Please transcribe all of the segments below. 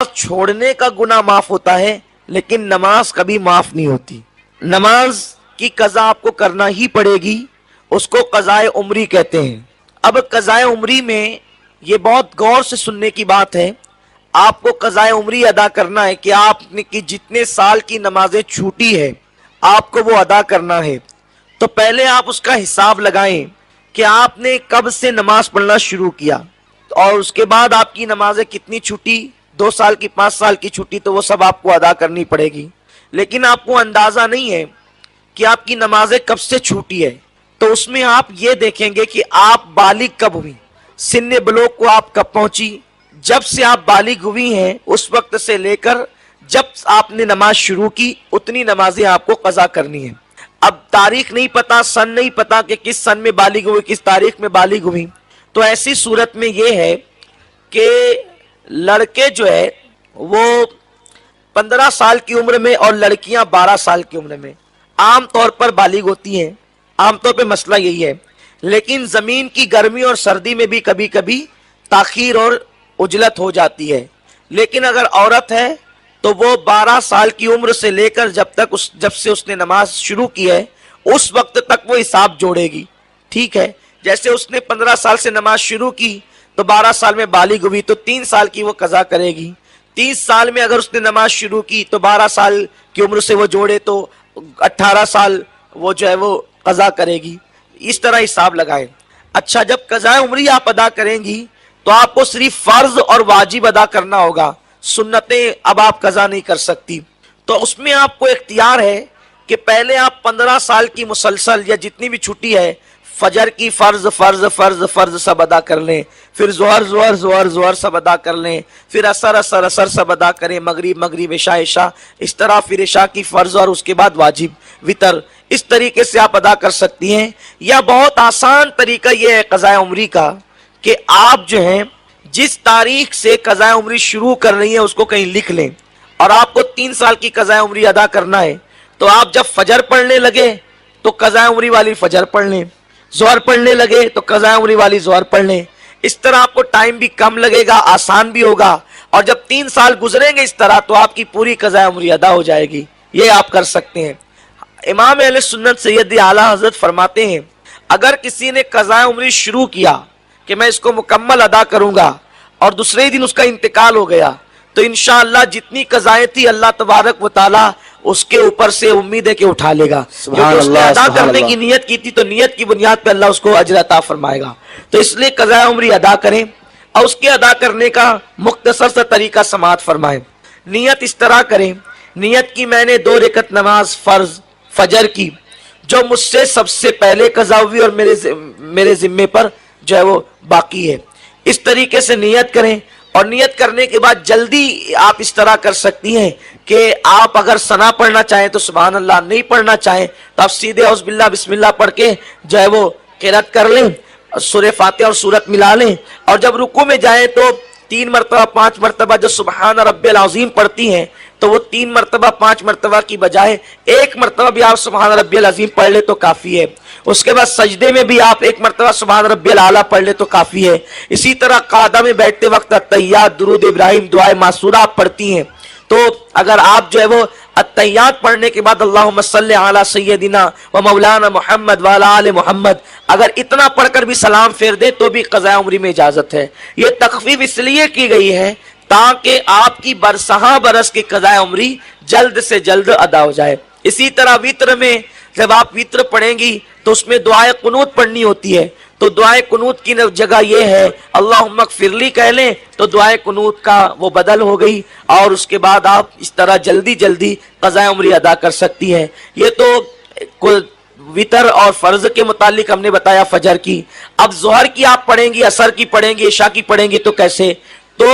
چھوڑنے کا گناہ معاف ہوتا ہے لیکن نماز کبھی معاف نہیں ہوتی. نماز کی قضا آپ کو کرنا ہی پڑے گی، اس کو قضائے عمری کہتے ہیں. اب قضائے عمری میں یہ بہت غور سے سننے کی بات ہے. آپ کو قضائے عمری ادا کرنا ہے کہ آپ نے کی جتنے سال کی نمازیں چھوٹی ہے آپ کو وہ ادا کرنا ہے. تو پہلے آپ اس کا حساب لگائیں کہ آپ نے کب سے نماز پڑھنا شروع کیا اور اس کے بعد آپ کی نمازیں کتنی چھوٹی، 2 سال کی، 5 سال کی چھٹی، تو وہ سب آپ کو ادا کرنی پڑے گی. لیکن آپ کو اندازہ نہیں ہے کہ آپ کی نمازیں کب سے چھوٹی ہے. تو اس میں آپ یہ دیکھیں گے کہ آپ بالغ کب ہوئی، سن بلوغ کو آپ کب پہنچی. جب سے آپ بالغ ہوئی ہیں اس وقت سے لے کر جب آپ نے نماز شروع کی اتنی نمازیں آپ کو قضا کرنی ہیں. اب تاریخ نہیں پتا، سن نہیں پتا کہ کس سن میں بالغ ہوئی، کس تاریخ میں بالغ ہوئی. تو ایسی صورت میں یہ ہے کہ لڑکے جو ہے وہ 15 سال کی عمر میں اور لڑکیاں 12 سال کی عمر میں عام طور پر بالغ ہوتی ہیں. عام طور پہ مسئلہ یہی ہے. لیکن زمین کی گرمی اور سردی میں بھی کبھی کبھی تاخیر اور عجلت ہو جاتی ہے. لیکن اگر عورت ہے تو وہ 12 سال کی عمر سے لے کر جب سے اس نے نماز شروع کی ہے اس وقت تک وہ حساب جوڑے گی. ٹھیک ہے، جیسے اس نے 15 سال سے نماز شروع کی تو 12 سال میں بالغ ہوئی تو 3 سال کی وہ قضا کرے گی. 30 سال میں اگر اس نے نماز شروع کی تو 12 سال کی عمر سے وہ جوڑے تو 18 سال وہ جو ہے وہ قضا کرے گی. اس طرح حساب لگائیں. اچھا، جب قضاء عمری آپ ادا کریں گی تو آپ کو صرف فرض اور واجب ادا کرنا ہوگا، سنتیں اب آپ قضا نہیں کر سکتی. تو اس میں آپ کو اختیار ہے کہ پہلے آپ 15 سال کی مسلسل یا جتنی بھی چھٹی ہے فجر کی فرض فرض فرض فرض سب ادا کر لیں، پھر ظہر ظہر ظہر ظہر سب ادا کر لیں، پھر عصر عصر عصر سب ادا کریں، مغرب مغرب عشاء عشاء، اس طرح پھر عشاء کی فرض اور اس کے بعد واجب وتر. اس طریقے سے آپ ادا کر سکتی ہیں. یا بہت آسان طریقہ یہ ہے قضاء عمری کا کہ آپ جو ہیں جس تاریخ سے قضاء عمری شروع کر رہی ہیں اس کو کہیں لکھ لیں. اور آپ کو 3 سال کی قضاء عمری ادا کرنا ہے تو آپ جب فجر پڑھنے لگے تو قضاء عمری والی فجر پڑھ لیں، ظہر پڑھنے لگے تو قضاء عمری والی ظہر پڑھ لیں. اس طرح آپ کو ٹائم بھی کم لگے گا، آسان بھی ہوگا. اور جب 3 سال گزریں گے اس طرح تو آپ کی پوری قضاء عمری ادا ہو جائے گی. یہ آپ کر سکتے ہیں. امام اہل سنت سید اعلیٰ حضرت فرماتے ہیں اگر کسی نے قضاء عمری شروع کیا کہ میں اس کو مکمل ادا کروں گا اور دوسرے ہی دن اس کا انتقال ہو گیا تو انشاءاللہ جتنی قضائیں تھی اللہ تبارک و تعالی اس کے اوپر سے امید ہے کہ اٹھا لے گا. کیونکہ اس نے ادا کرنے کی نیت کی تھی تو نیت کی بنیاد پہ اللہ اس کو اجر عطا فرمائے گا. تو اس لیے قضاء عمری ادا کریں اور اس کے ادا کرنے کا مختصر سا طریقہ سماعت فرمائیں. نیت اس طرح کریں، نیت کی میں نے 2 رکعت نماز فرض فجر کی جو مجھ سے سب سے پہلے قضا ہوئی اور میرے ذمے پر جو ہے وہ باقی ہے. اس طریقے سے نیت کریں. اور نیت کرنے کے بعد جلدی آپ اس طرح کر سکتی ہیں کہ آپ اگر ثنا پڑھنا چاہیں تو سبحان اللہ، نہیں پڑھنا چاہیں تو آپ سیدھے اعوذ باللہ بسم اللہ پڑھ کے جو ہے وہ قرات کر لیں، سورہ فاتحہ اور سورت ملا لیں. اور جب رکوع میں جائیں تو 3 مرتبہ 5 مرتبہ جو سبحان ربی العظیم پڑھتی ہیں تو وہ 3 مرتبہ 5 مرتبہ کی بجائے 1 مرتبہ بھی آپ سبحان ربی العظیم پڑھ لیں تو کافی ہے. اس کے بعد سجدے میں بھی آپ 1 مرتبہ سبحان ربی الاعلیٰ پڑھ لیں تو کافی ہے. اسی طرح قعدہ میں بیٹھتے وقت التحیات، درود ابراہیم، دعائے معصورہ آپ پڑھتی ہیں تو اگر آپ جو ہے وہ التحیات پڑھنے کے بعد اللہم صلی علی سیدنا و مولانا محمد وعلی آل محمد اگر اتنا پڑھ کر بھی سلام پھیر دے تو بھی قضاء عمری میں اجازت ہے. یہ تخفیف اس لیے کی گئی ہے تاکہ آپ کی برسہا برس کی قضاء عمری جلد سے جلد ادا ہو جائے. اسی طرح وطر میں جب آپ وطر پڑھیں گی تو اس میں دعائے قنوت پڑھنی ہوتی ہے. تو دعائے قنوت کی جگہ یہ ہے اللہم اغفر لی کہہ لیں تو دعائے قنوت کا وہ بدل ہو گئی اور اس کے بعد آپ اس طرح جلدی جلدی قضاء عمری ادا کر سکتی ہیں. یہ تو وطر اور فرض کے متعلق ہم نے بتایا فجر کی. اب ظہر کی آپ پڑھیں گی، عصر کی پڑھیں گی، عشاء کی پڑھیں گی تو کیسے؟ تو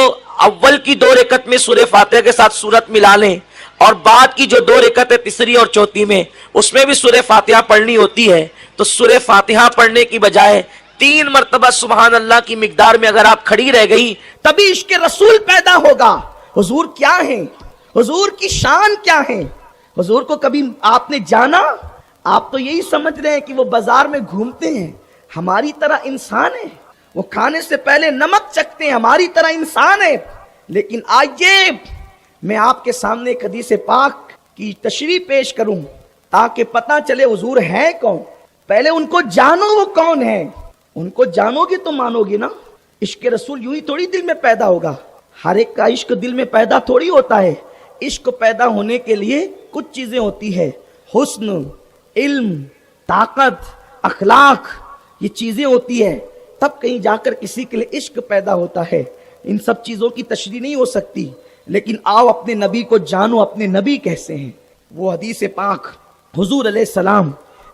اول کی 2 رکعت میں سورہ فاتحہ کے ساتھ سورت ملا لیں اور بعد کی جو 2 رکعت ہے تیسری اور چوتھی میں اس میں بھی سورہ فاتحہ پڑھنی ہوتی ہے. تو سورہ فاتحہ پڑھنے کی بجائے 3 مرتبہ سبحان اللہ کی مقدار میں اگر آپ کھڑی رہ گئی تبھی عشق رسول پیدا ہوگا. حضور کیا ہیں، حضور کی شان کیا ہے، حضور کو کبھی آپ نے جانا؟ آپ تو یہی سمجھ رہے ہیں کہ وہ بازار میں گھومتے ہیں، ہماری طرح انسان ہے. وہ کھانے سے پہلے نمک چکھتے ہیں، ہماری طرح انسان ہے. لیکن آئیے میں آپ کے سامنے ایک حدیث پاک کی تشریح پیش کروں تاکہ پتہ چلے حضور ہے کون. پہلے ان کو جانو وہ کون ہے. ان کو جانو گے تو مانو گے نا. عشق رسول یوں ہی تھوڑی دل میں پیدا ہوگا. ہر ایک کا عشق دل میں پیدا تھوڑی ہوتا ہے. عشق پیدا ہونے کے لیے کچھ چیزیں ہوتی ہے. حسن، علم، طاقت، اخلاق، یہ چیزیں ہوتی ہے. تب کہیں جا کر کسی کے لیے عشق پیدا ہوتا ہے. ان سب چیزوں کی تشریح نہیں ہو سکتی. لیکن آؤ اپنے نبی کو جانو. اپنے نبی کیسے ہیں. وہ حدیث پاک حضور علیہ السلام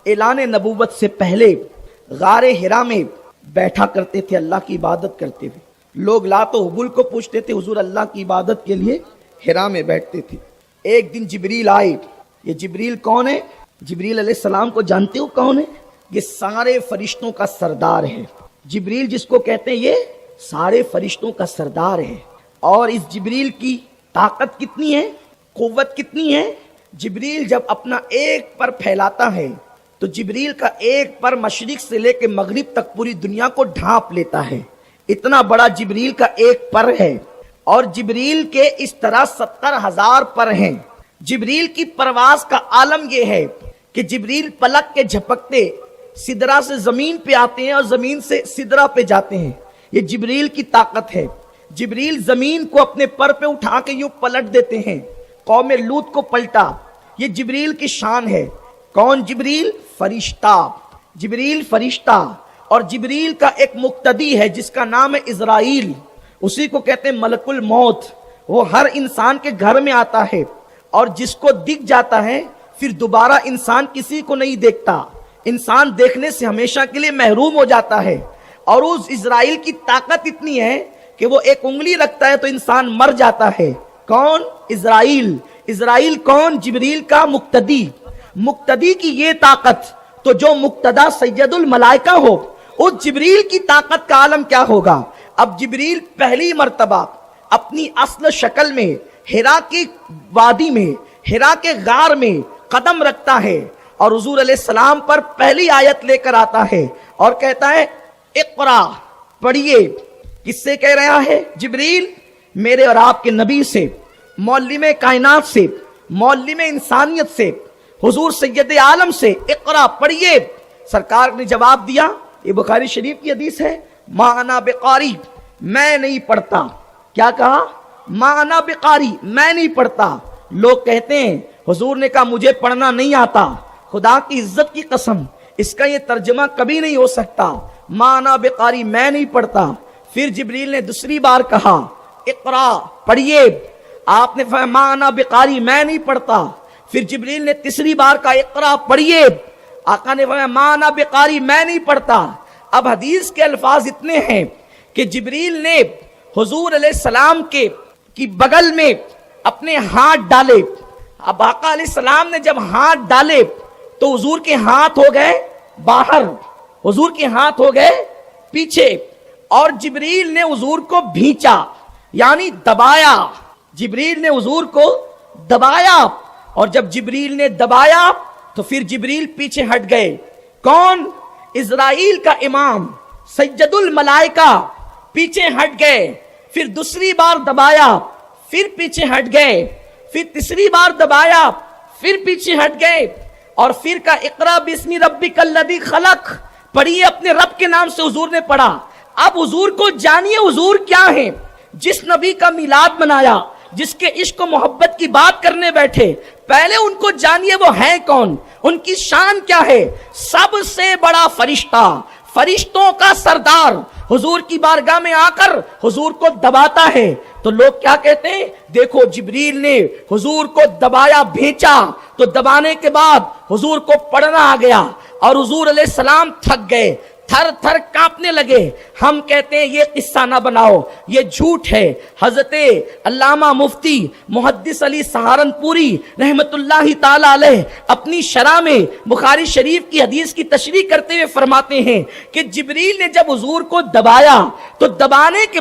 اعلان نبوت سے پہلے غار حرا میں بیٹھا کرتے تھے اللہ کی عبادت کرتے ہوئے. لوگ لات و حبل کو پوچھتے تھے، حضور اللہ کی عبادت کے لیے حرا میں بیٹھتے تھے. ایک دن جبریل آئے. یہ جبریل کون ہے؟ جبریل علیہ السلام کو جانتے ہو کون ہے؟ یہ سارے فرشتوں کا سردار ہے. جبریل جس کو کہتے ہیں یہ سارے فرشتوں کا سردار ہے. اور اس جبریل کی طاقت کتنی ہے، قوت کتنی ہے. جبریل جب اپنا ایک پر پھیلاتا ہے تو جبریل کا ایک پر مشرق سے لے کے مغرب تک پوری دنیا کو ڈھانپ لیتا ہے. اتنا بڑا جبریل کا ایک پر ہے. اور جبریل کے اس طرح 70,000 پر ہیں. جبریل کی پرواز کا عالم یہ ہے کہ جبریل پلک کے جھپکتے سدرہ سے زمین پہ آتے ہیں اور زمین سے سدرہ پہ جاتے ہیں. یہ جبریل کی طاقت ہے. جبریل زمین کو اپنے پر پہ اٹھا کے یوں پلٹ دیتے ہیں. قوم لوط کو پلٹا. یہ جبریل کی شان ہے. کون جبریل؟ فرشتہ. جبریل فرشتہ. اور جبریل کا ایک مقتدی ہے جس کا نام ہے اسرائیل. اسی کو کہتے ہیں ملک الموت. وہ ہر انسان کے گھر میں آتا ہے اور جس کو دکھ جاتا ہے پھر دوبارہ انسان کسی کو نہیں دیکھتا. انسان دیکھنے سے ہمیشہ کے لیے محروم ہو جاتا ہے. اور اس اسرائیل کی طاقت اتنی ہے کہ وہ ایک انگلی رکھتا ہے تو انسان مر جاتا ہے. کون؟ اسرائیل. اسرائیل کون؟ جبریل کا مقتدی. مقتدی کی یہ طاقت. تو جو مقتدا سید الملائکہ ہو اس جبریل کی طاقت کا عالم کیا ہوگا. اب جبریل پہلی مرتبہ اپنی اصل شکل میں حرا کی وادی میں، حرا کے غار میں قدم رکھتا ہے اور حضور علیہ السلام پر پہلی آیت لے کر آتا ہے اور کہتا ہے اقرا، پڑھیے. کس سے کہہ رہا ہے؟ جبریل میرے اور آپ کے نبی سے، معلم کائنات سے، معلم انسانیت سے، حضور سید عالم سے. اقرا، پڑھیے. سرکار نے جواب دیا. یہ بخاری شریف کی حدیث ہے. ما انا بقاری، میں نہیں پڑھتا. کیا کہا؟ ما انا بقاری، میں نہیں پڑھتا. لوگ کہتے ہیں حضور نے کہا مجھے پڑھنا نہیں آتا. خدا کی عزت کی قسم اس کا یہ ترجمہ کبھی نہیں ہو سکتا. ما انا بقاری، میں نہیں پڑھتا. پھر جبریل نے دوسری بار کہا اقرا، پڑھیے. آپ نے فرمایا ما انا بقاری، میں نہیں پڑھتا. پھر جبریل نے تیسری بار کہا اقرا، پڑھیے. آقا نے فرمایا ما انا بقاری، میں نہیں پڑھتا. اب حدیث کے الفاظ اتنے ہیں کہ جبریل نے حضور علیہ السلام کی بغل میں اپنے ہاتھ ڈالے. اب آقا علیہ السلام نے جب ہاتھ ڈالے تو حضور کے ہاتھ ہو گئے باہر، حضور کے ہاتھ ہو گئے پیچھے. اور جبریل نے حضور کو بھینچا یعنی دبایا. جبریل نے حضور کو دبایا اور جب جبریل نے دبایا تو پھر جبریل پیچھے ہٹ گئے. کون؟ اسرائیل کا امام سید الملائکہ پیچھے ہٹ گئے. پھر دوسری بار دبایا، پھر پیچھے ہٹ گئے. پھر تیسری بار دبایا، پھر پیچھے ہٹ گئے. اور پھر کا اقرا بسم ربک الذی خلق، پڑھیے اپنے رب کے نام سے. حضور نے پڑھا. اب حضور کو جانیے حضور کیا ہیں. جس نبی کا میلاد منایا، جس کے عشق و محبت کی بات کرنے بیٹھے، پہلے ان کو جانیے وہ ہیں کون، ان کی شان کیا ہے. سب سے بڑا فرشتہ، فرشتوں کا سردار حضور کی بارگاہ میں آ کر حضور کو دباتا ہے. تو لوگ کیا کہتے ہیں؟ دیکھو جبریل نے حضور کو دبایا، بھینچا، تو دبانے کے بعد حضور کو پڑھنا آ گیا اور حضور علیہ السلام تھک گئے، تھر تھر کانپنے لگے. ہم کہتے ہیں یہ قصہ نہ بناؤ، یہ جھوٹ ہے. حضرت علامہ مفتی محدث علی سہارنپوری رحمت اللہ تعالی علیہ اپنی شرح میں بخاری شریف کی حدیث کی تشریح کرتے ہوئے فرماتے ہیں کہ جبریل نے جب حضور کو دبایا تو دبانے کے